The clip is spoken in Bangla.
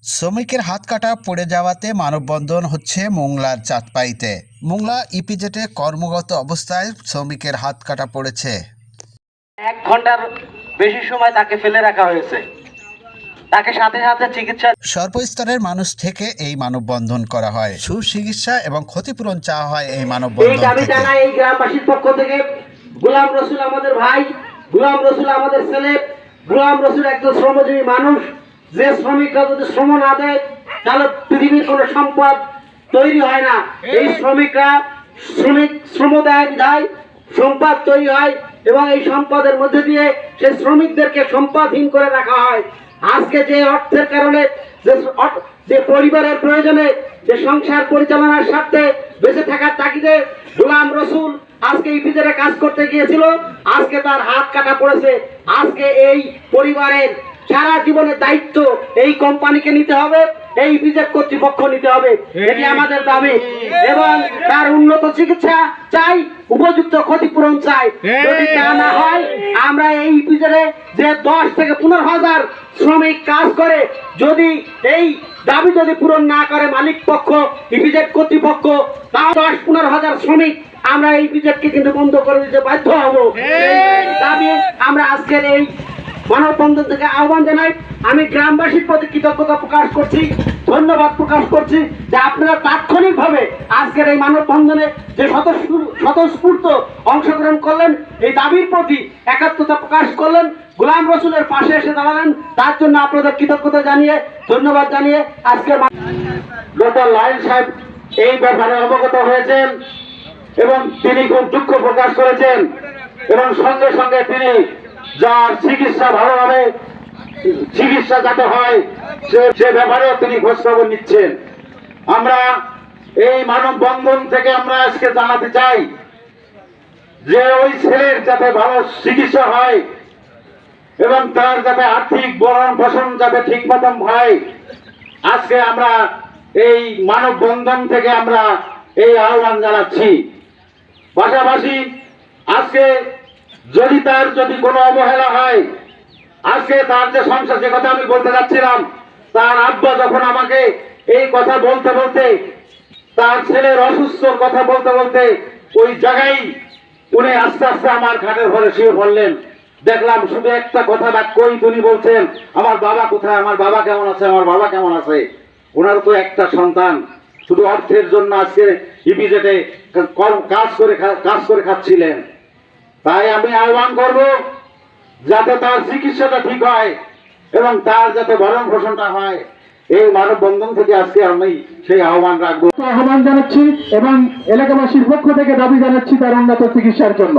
শ্রমিকের হাত কাটা পড়ে যাওয়াতে মানববন্ধন হচ্ছে মোংলার চাঁদপাইতে। মোংলা ইপিজেডে কর্মরত অবস্থায় শ্রমিকের হাত কাটা পড়েছে। 1 ঘন্টার বেশি সময় তাকে ফেলে রাখা হয়েছে। তাকে সাথে সাথে চিকিৎসা সর্বস্তরের মানুষ থেকে এই মানববন্ধন করা হয়। সুচিকিৎসা এবং ক্ষতিপূরণ চাওয়া হয় এই মানববন্ধন থেকে। এই গ্রামবাসীর পক্ষ থেকে গোলাম রসুল আমাদের ভাই, গোলাম রসুল আমাদের ছেলে, গোলাম রসুল একজন শ্রমজীবী মানুষ। যে শ্রমিকরা যদি শ্রম না দেয় তাহলে পৃথিবীর কোনো সম্পদ তৈরি হয় না। এই শ্রমিকরা শ্রম দেয় বিধায় সম্পদ তৈরি হয় এবং এই সম্পদের মধ্যে দিয়ে সেই শ্রমিকদেরকে সম্পদহীন করে রাখা হয়। আজকে যে অর্থের কারণে যে পরিবারের প্রয়োজনে যে সংসার পরিচালনার স্বার্থে বেঁচে থাকার তাগিদে গোলাম রসুল আজকে ইপিজেডে কাজ করতে গিয়েছিল, আজকে তার হাত কাটা পড়েছে। আজকে এই পরিবারের সারা জীবনের দায়িত্ব এই কোম্পানিকে নিতে হবে, এই ইপিজেড কর্তৃপক্ষ নিতে হবে, এটি আমাদের দাবি। এবং তার উন্নত চিকিৎসা চাই, উপযুক্ত ক্ষতিপূরণ চাই। যদি তা না হয় আমরা এই ইপিজেডে যে 10 থেকে 15,000 শ্রমিক কাজ করে, যদি এই দাবি যদি পূরণ না করে মালিক পক্ষ ইপিজেড কর্তৃপক্ষ, তাও 10-15,000 শ্রমিক আমরা এই ইপিজেডকে কিন্তু বন্ধ করে দিতে বাধ্য হব। দাবি আমরা আজকের এই মানববন্ধন থেকে আহ্বান জানাই। আমি গ্রামবাসীর প্রতি কৃতজ্ঞতা প্রকাশ করছি, ধন্যবাদ প্রকাশ করছি যে আপনারা তাৎক্ষণিকভাবে আজকের এই মানববন্ধনে যে স্বতঃস্ফূর্ত অংশগ্রহণ করলেন, এই দাবির প্রতি একাত্মতা প্রকাশ করলেন, গোলাম রসুলের পাশে এসে দাঁড়ালেন, তার জন্য আপনাদের কৃতজ্ঞতা জানিয়ে ধন্যবাদ জানিয়ে আজকের ডক্টর লাইন সাহেব এই ব্যাপারে অবগত হয়েছেন এবং তিনি খুব দুঃখ প্রকাশ করেছেন এবং সঙ্গে সঙ্গে তিনি যার চিকিৎসা ভালোভাবে চিকিৎসা যাতে হয় সে ব্যাপারেও তিনি খোঁজখবর নিচ্ছেন। আমরা এই মানববন্ধন থেকে আমরা আজকে জানাতে চাই যে ওই ছেলের যাতে ভালো চিকিৎসা হয় এবং তার যাতে আর্থিক ভরণ পোষণ যাতে ঠিক মতন হয়। আজকে আমরা এই মানববন্ধন থেকে আমরা এই আহ্বান জানাচ্ছি। পাশাপাশি আজকে যদি কোনো অবহেলা হয়, আজকে তার যে সংসার, যে কথা আমি বলতে যাচ্ছিলাম, তার আব্বা যখন আমাকে এই কথা বলতে বলতে, তার ছেলের অসুস্থর কথা বলতে বলতে ওই জায়গায় উনি আস্তে আস্তে আমার খাটের ঘরে শুয়ে পড়লেন। দেখলাম শুধু একটা কথা বাক্যই তিনি বলছেন, আমার বাবা কোথায়, আমার বাবা কেমন আছে, আমার বাবা কেমন আছে। ওনার তো একটা সন্তান, শুধু অর্থের জন্য আজকে ইপিজেডে কাজ করে খাচ্ছিলেন। তাই আমি আহ্বান করব যাতে তার চিকিৎসাটা ঠিক হয় এবং তার যাতে ভরণ পোষণটা হয়। এই মানববন্ধন থেকে আজকে আমি সেই আহ্বান রাখবো, আহ্বান জানাচ্ছি এবং এলাকাবাসীর পক্ষ থেকে দাবি জানাচ্ছি তার উন্নত চিকিৎসার জন্য।